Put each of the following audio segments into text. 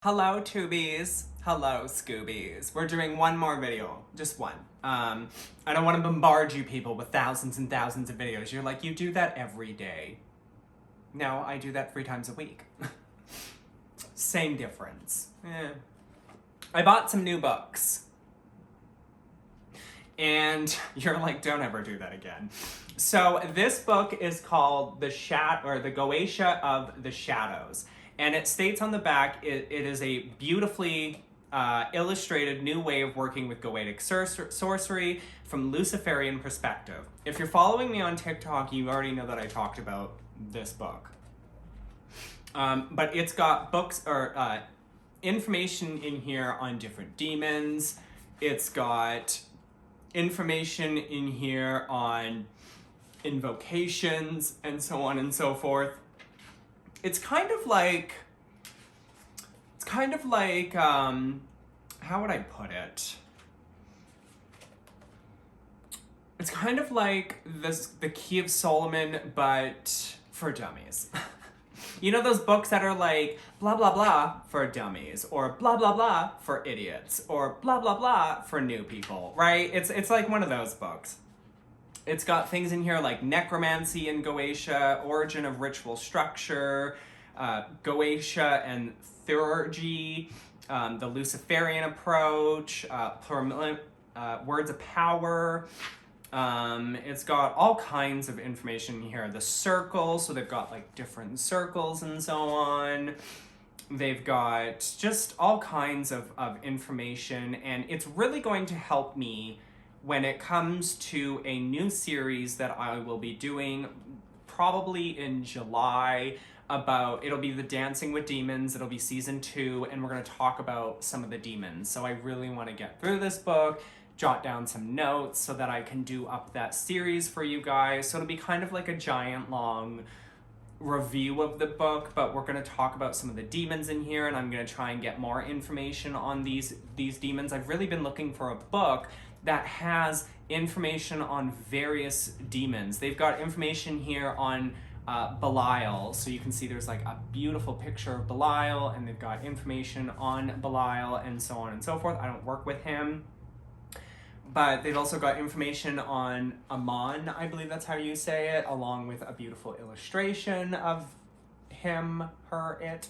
Hello, Tubies. Hello, Scoobies. We're doing one more video. Just one. I don't want to bombard you people with thousands and thousands of videos. You're like, you do that every day. No, I do that 3 times a week. Same difference. I bought some new books. And you're like, don't ever do that again. So this book is called The Goetia of the Shadows. And it states on the back, it is a beautifully illustrated new way of working with Goetic sorcery from Luciferian perspective. If you're following me on TikTok, you already know that I talked about this book. But it's got books or information in here on different demons. It's got information in here on invocations and so on and so forth. It's kind of like, how would I put it? It's kind of like the Key of Solomon, but for dummies. You know those books that are like, blah, blah, blah for dummies, or blah, blah, blah for idiots, or blah, blah, blah for new people, right? It's like one of those books. It's got things in here like necromancy and Goetia, origin of ritual structure, Goetia and theurgy, the Luciferian approach, words of power. It's got all kinds of information here. The circles, so they've got like different circles and so on. They've got just all kinds of information, and it's really going to help me when it comes to a new series that I will be doing probably in July it'll be the Dancing with Demons, it'll be season 2, and we're going to talk about some of the demons. So I really want to get through this book, jot down some notes so that I can do up that series for you guys. So it'll be kind of like a giant long review of the book, but we're going to talk about some of the demons in here, and I'm going to try and get more information on these demons. I've really been looking for a book that has information on various demons. They've got information here on Belial, so you can see there's like a beautiful picture of Belial, and they've got information on Belial and so on and so forth. I don't work with him, but they've also got information on Amon, I believe that's how you say it, along with a beautiful illustration of him, her, it.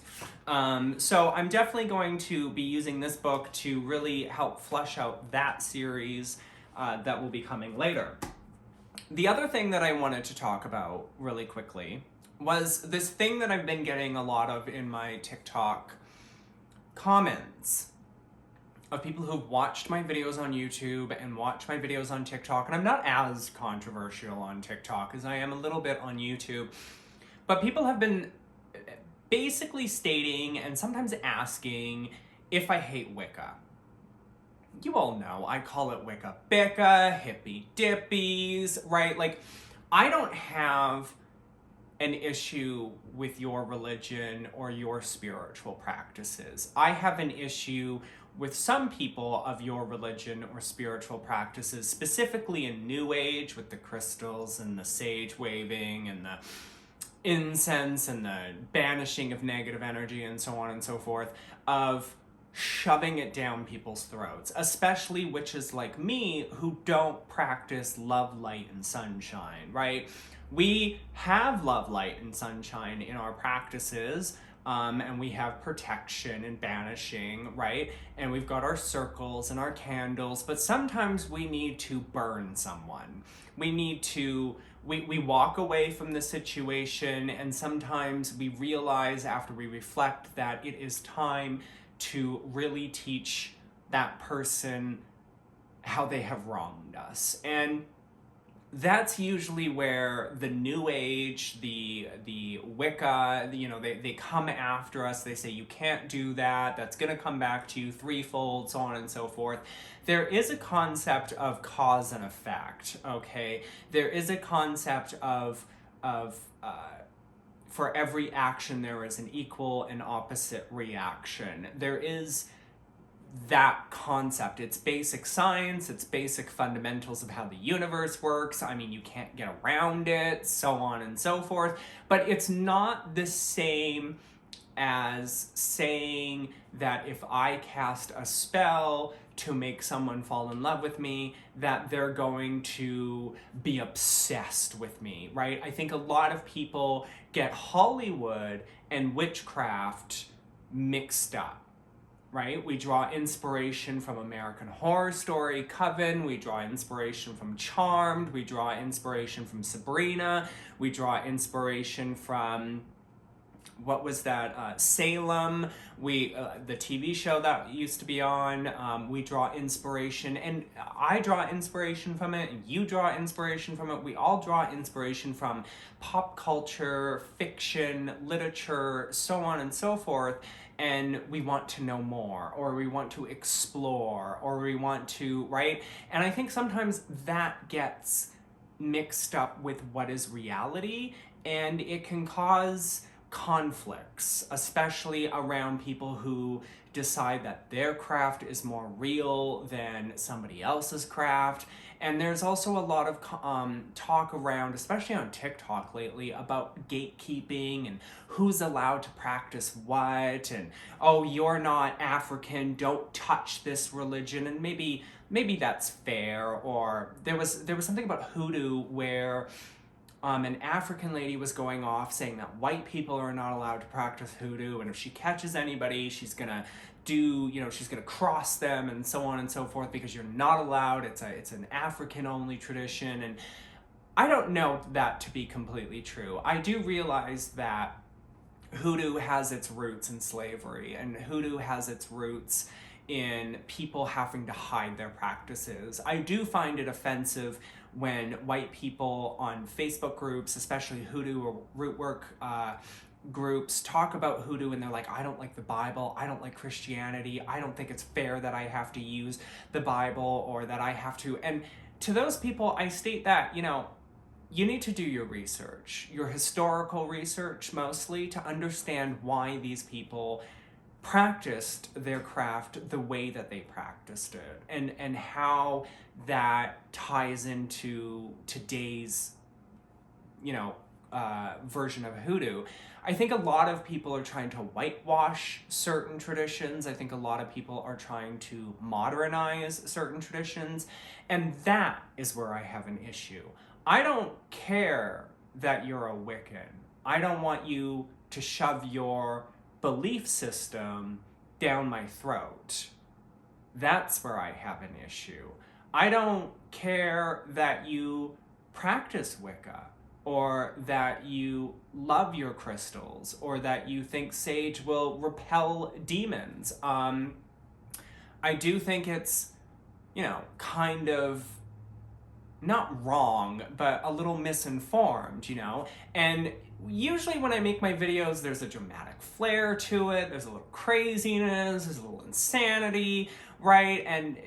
So I'm definitely going to be using this book to really help flesh out that series that will be coming later. The other thing that I wanted to talk about really quickly was this thing that I've been getting a lot of in my TikTok comments of people who've watched my videos on YouTube and watched my videos on TikTok. And I'm not as controversial on TikTok as I am a little bit on YouTube. But people have been basically stating and sometimes asking if I hate Wicca. You all know I call it Wicca Bicca, hippy dippies, right? Like, I don't have an issue with your religion or your spiritual practices. I have an issue with some people of your religion or spiritual practices, specifically in New Age with the crystals and the sage waving and the incense and the banishing of negative energy and so on and so forth, of shoving it down people's throats, especially witches like me who don't practice love, light, and sunshine, right? We have love, light, and sunshine in our practices, and we have protection and banishing, right? And we've got our circles and our candles, but sometimes we need to burn someone. We need to we walk away from the situation, and sometimes we realize after we reflect that it is time to really teach that person how they have wronged us. And that's usually where the New Age, the Wicca, they come after us. They say, you can't do that. That's going to come back to you threefold, so on and so forth. There is a concept of cause and effect, okay? There is a concept of for every action, there is an equal and opposite reaction. There is that concept. It's basic science, it's basic fundamentals of how the universe works. I mean, you can't get around it, so on and so forth. But it's not the same as saying that if I cast a spell to make someone fall in love with me, that they're going to be obsessed with me, right? I think a lot of people get Hollywood and witchcraft mixed up, right? We draw inspiration from American Horror Story, Coven. We draw inspiration from Charmed. We draw inspiration from Sabrina. We draw inspiration from, what was that? Salem. The TV show that used to be on. We draw inspiration, and I draw inspiration from it, and you draw inspiration from it. We all draw inspiration from pop culture, fiction, literature, so on and so forth. And we want to know more, or we want to explore, or we want to, right? And I think sometimes that gets mixed up with what is reality, and it can cause conflicts, especially around people who decide that their craft is more real than somebody else's craft. And there's also a lot of talk around, especially on TikTok lately, about gatekeeping and who's allowed to practice what, and oh, you're not African, don't touch this religion. And maybe that's fair. Or there was something about hoodoo where an African lady was going off saying that white people are not allowed to practice hoodoo, and if she catches anybody, she's gonna she's gonna cross them and so on and so forth, because you're not allowed. It's an African only tradition. And I don't know that to be completely true. I do realize that hoodoo has its roots in slavery, and hoodoo has its roots in people having to hide their practices. I do find it offensive when white people on Facebook groups, especially hoodoo or root work groups, talk about hoodoo and they're like, I don't like the Bible, I don't like Christianity, I don't think it's fair that I have to use the Bible, or that I have to. And to those people, I state that, you need to do your research, your historical research mostly, to understand why these people practiced their craft the way that they practiced it, and how that ties into today's version of hoodoo. I think a lot of people are trying to whitewash certain traditions. I think a lot of people are trying to modernize certain traditions, and that is where I have an issue. I don't care that you're a Wiccan. I don't want you to shove your belief system down my throat. That's where I have an issue. I don't care that you practice Wicca, or that you love your crystals, or that you think sage will repel demons. I do think it's, kind of not wrong, but a little misinformed, And usually when I make my videos, there's a dramatic flair to it, there's a little craziness, there's a little insanity, right? And,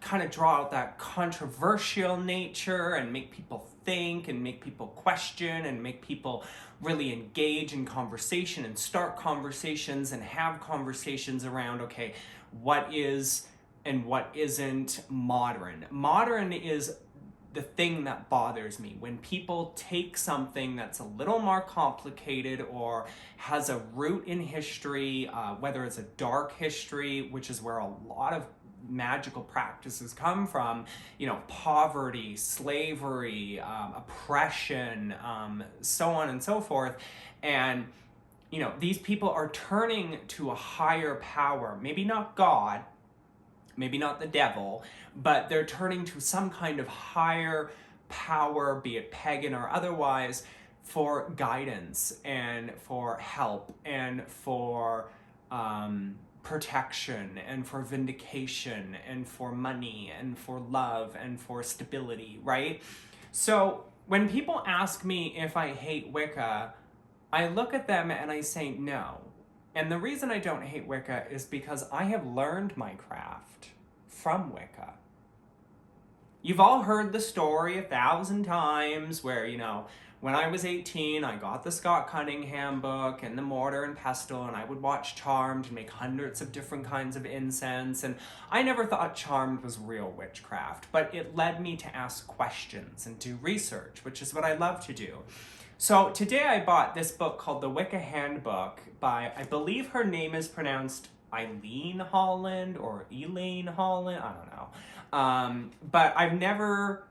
kind of draw out that controversial nature and make people think and make people question and make people really engage in conversation and start conversations and have conversations around, okay, what is and what isn't modern. Modern is the thing that bothers me, when people take something that's a little more complicated or has a root in history, whether it's a dark history, which is where a lot of magical practices come from, poverty, slavery, oppression, so on and so forth. And, these people are turning to a higher power, maybe not God, maybe not the devil, but they're turning to some kind of higher power, be it pagan or otherwise, for guidance and for help and for protection and for vindication and for money and for love and for stability, right? So when people ask me if I hate Wicca, I look at them and I say no. And the reason I don't hate Wicca is because I have learned my craft from Wicca. You've all heard the story 1,000 times where, when I was 18, I got the Scott Cunningham book and the mortar and pestle, and I would watch Charmed and make hundreds of different kinds of incense. And I never thought Charmed was real witchcraft, but it led me to ask questions and do research, which is what I love to do. So today I bought this book called The Wicca Handbook by, I believe her name is pronounced Eileen Holland or Elaine Holland, I don't know. But I've never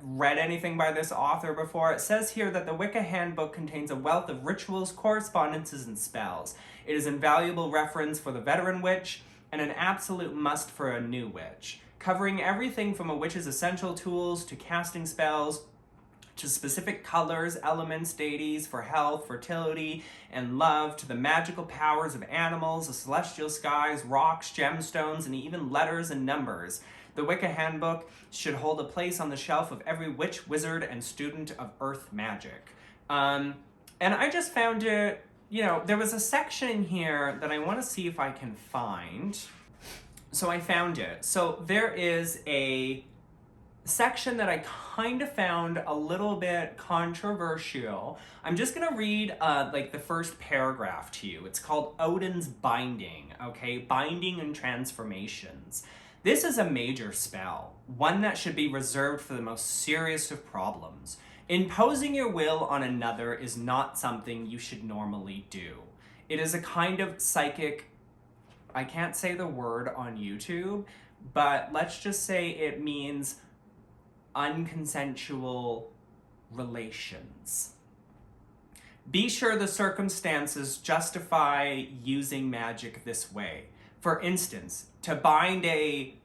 read anything by this author before. It says here that the Wicca Handbook contains a wealth of rituals, correspondences, and spells. It is an invaluable reference for the veteran witch and an absolute must for a new witch, covering everything from a witch's essential tools to casting spells to specific colors, elements, deities for health, fertility, and love, to the magical powers of animals, the celestial skies, rocks, gemstones, and even letters and numbers. The Wicca Handbook should hold a place on the shelf of every witch, wizard, and student of earth magic. And I just found it, there was a section in here that I want to see if I can find. So I found it. So there is a section that I kind of found a little bit controversial. I'm just gonna read the first paragraph to you. It's called Odin's Binding, okay? Binding and Transformations. This is a major spell, one that should be reserved for the most serious of problems. Imposing your will on another is not something you should normally do. It is a kind of psychic, I can't say the word on YouTube, but let's just say it means unconsensual relations. Be sure the circumstances justify using magic this way. For instance, to bind a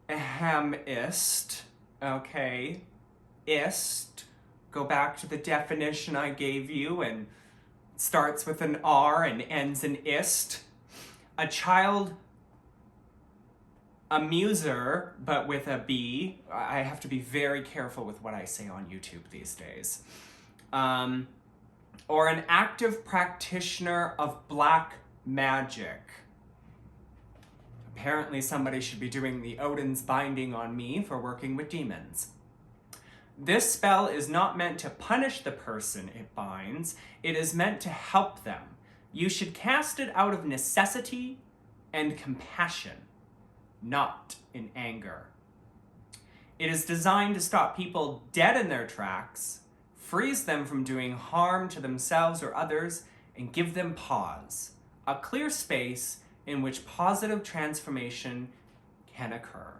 hamist, okay, ist, go back to the definition I gave you, and starts with an R and ends in ist. A child amuser, but with a B. I have to be very careful with what I say on YouTube these days. Or an active practitioner of black magic. Apparently somebody should be doing the Odin's Binding on me for working with demons. This spell is not meant to punish the person it binds. It is meant to help them. You should cast it out of necessity and compassion, not in anger. It is designed to stop people dead in their tracks, freeze them from doing harm to themselves or others, and give them pause, a clear space in which positive transformation can occur.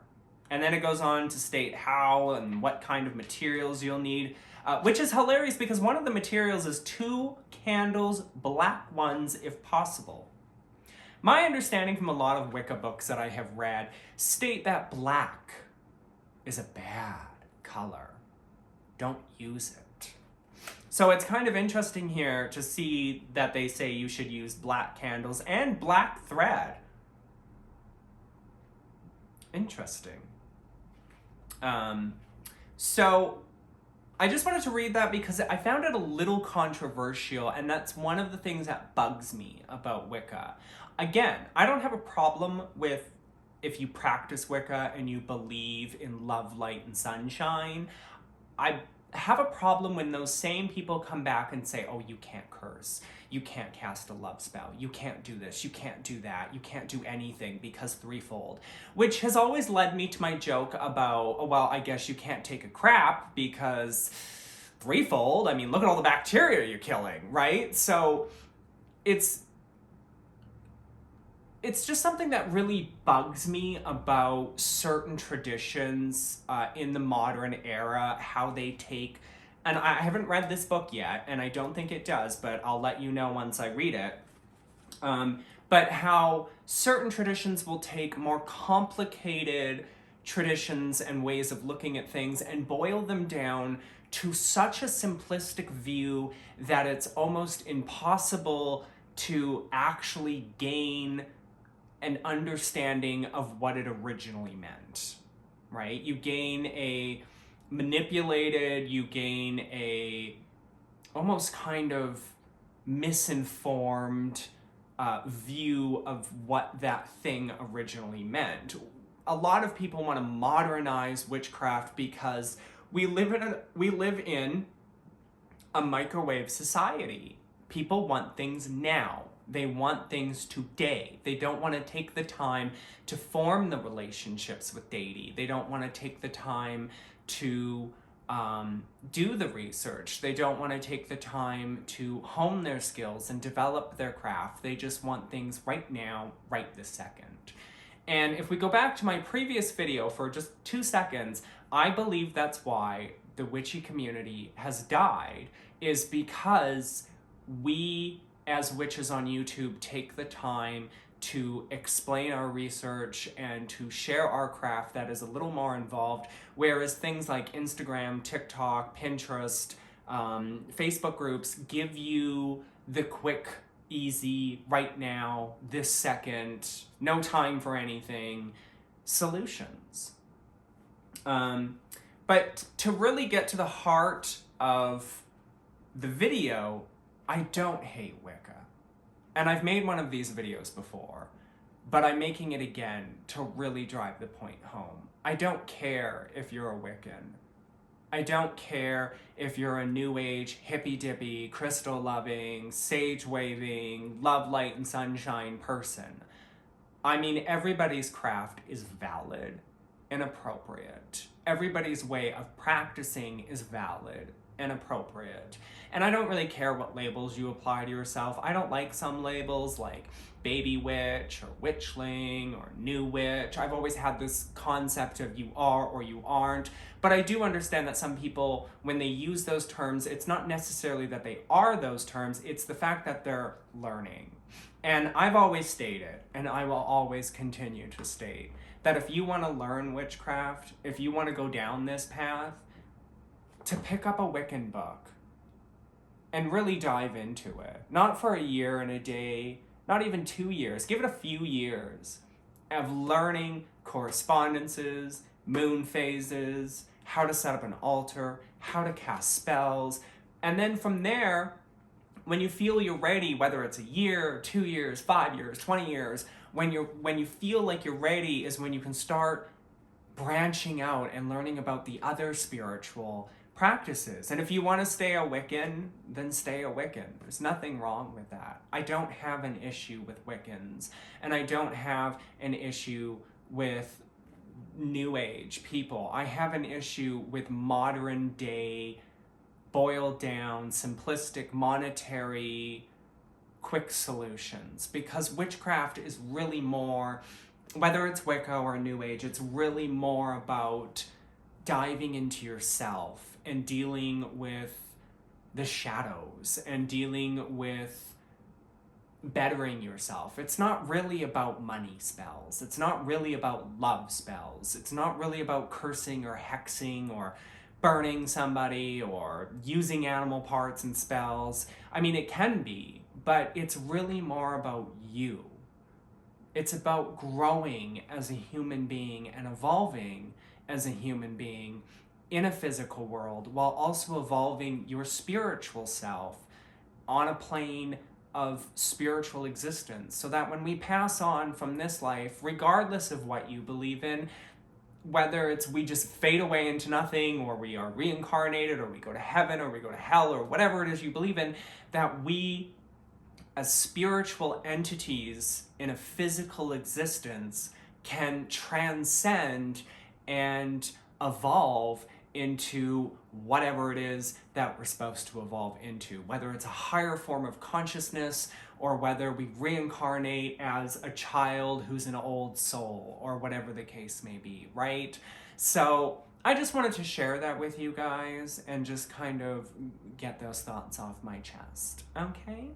And then it goes on to state how and what kind of materials you'll need, which is hilarious because one of the materials is 2 candles, black ones if possible. My understanding from a lot of Wicca books that I have read state that black is a bad color. Don't use it. So it's kind of interesting here to see that they say you should use black candles and black thread. Interesting. So I just wanted to read that because I found it a little controversial, and that's one of the things that bugs me about Wicca. Again, I don't have a problem with if you practice Wicca and you believe in love, light, and sunshine. I have a problem when those same people come back and say, oh, you can't curse, you can't cast a love spell, you can't do this, you can't do that, you can't do anything because threefold, which has always led me to my joke about, oh, well, I guess you can't take a crap because threefold, I mean, look at all the bacteria you're killing, right? So it's just something that really bugs me about certain traditions in the modern era, how they take, and I haven't read this book yet, and I don't think it does, but I'll let you know once I read it, but how certain traditions will take more complicated traditions and ways of looking at things and boil them down to such a simplistic view that it's almost impossible to actually gain an understanding of what it originally meant, right? You gain a manipulated, you gain a almost kind of misinformed view of what that thing originally meant. A lot of people want to modernize witchcraft because we live in a microwave society. People want things now. They want things today. They don't want to take the time to form the relationships with deity. They don't want to take the time to do the research. They don't want to take the time to hone their skills and develop their craft. They just want things right now, right this second. And if we go back to my previous video for just 2 seconds, I believe that's why the witchy community has died, is because we as witches on YouTube take the time to explain our research and to share our craft that is a little more involved, whereas things like Instagram, TikTok, Pinterest, Facebook groups give you the quick, easy, right now, this second, no time for anything solutions. But to really get to the heart of the video, I don't hate Wicca. And I've made one of these videos before, but I'm making it again to really drive the point home. I don't care if you're a Wiccan. I don't care if you're a new age, hippy-dippy, crystal-loving, sage-waving, love, light, and sunshine person. I mean, everybody's craft is valid and appropriate. Everybody's way of practicing is valid and appropriate. And I don't really care what labels you apply to yourself. I don't like some labels like baby witch or witchling or new witch. I've always had this concept of you are or you aren't. But I do understand that some people, when they use those terms, it's not necessarily that they are those terms, it's the fact that they're learning. And I've always stated, and I will always continue to state, that if you want to learn witchcraft, if you want to go down this path, to pick up a Wiccan book and really dive into it. Not for a year and a day, not even 2 years. Give it a few years of learning correspondences, moon phases, how to set up an altar, how to cast spells. And then from there, when you feel you're ready, whether it's a year, 2 years, 5 years, 20 years, when you feel like you're ready is when you can start branching out and learning about the other spiritual practices. And if you want to stay a Wiccan, then stay a Wiccan. There's nothing wrong with that. I don't have an issue with Wiccans, and I don't have an issue with New Age people. I have an issue with modern day, boiled down, simplistic, monetary, quick solutions, because witchcraft is really more, whether it's Wicca or New Age, it's really more about diving into yourself and dealing with the shadows and dealing with bettering yourself. It's not really about money spells. It's not really about love spells. It's not really about cursing or hexing or burning somebody or using animal parts and spells. I mean, it can be, but it's really more about you. It's about growing as a human being and evolving as a human being in a physical world, while also evolving your spiritual self on a plane of spiritual existence, so that when we pass on from this life, regardless of what you believe in, whether it's we just fade away into nothing, or we are reincarnated, or we go to heaven, or we go to hell, or whatever it is you believe in, that we, as spiritual entities in a physical existence, can transcend and evolve into whatever it is that we're supposed to evolve into, whether it's a higher form of consciousness or whether we reincarnate as a child who's an old soul, or whatever the case may be, right? So I just wanted to share that with you guys and just kind of get those thoughts off my chest, okay?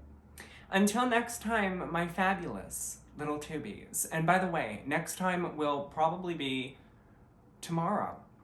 Until next time, my fabulous little tubies. And by the way, next time will probably be tomorrow.